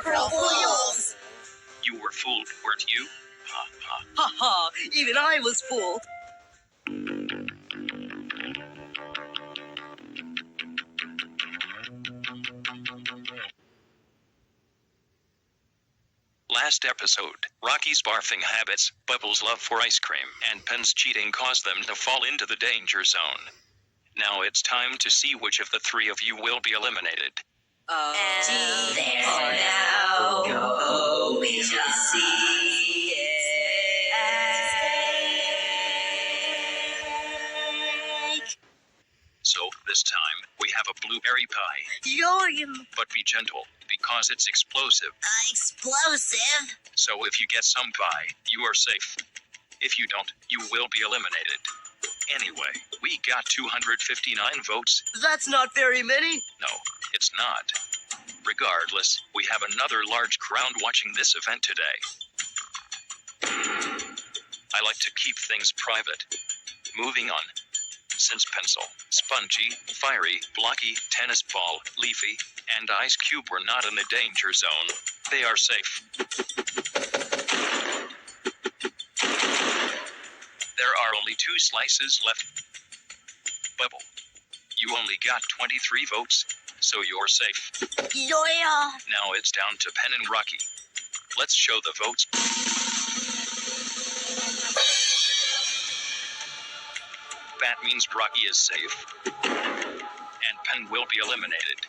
April Fools! You were fooled, weren't you? Ha ha. Ha ha, even I was fooled. Last episode, Rocky's barfing habits, Bubbles' love for ice cream, and Pen's cheating caused them to fall into the danger zone. Now it's time to see which of the three of you will be eliminated. And there now go we shall see it. So, this time, we have a blueberry pie. Yoin. But be gentle, because it's explosive. Explosive? So if you get some pie, you are safe. If you don't, you will be eliminated. Anyway, we got 259 votes. That's not very many. No, it's not. Regardless, we have another large crowd watching this event today. I like to keep things private. Moving on. Since Pencil, Spongy, Fiery, Blocky, Tennis Ball, Leafy, and Ice Cube were not in the danger zone, they are safe. There are only 2 slices left. Bubble, you only got 23 votes, so you're safe. Yeah. Now it's down to Pen and Rocky. Let's show the votes. That means Rocky is safe, and Pen will be eliminated.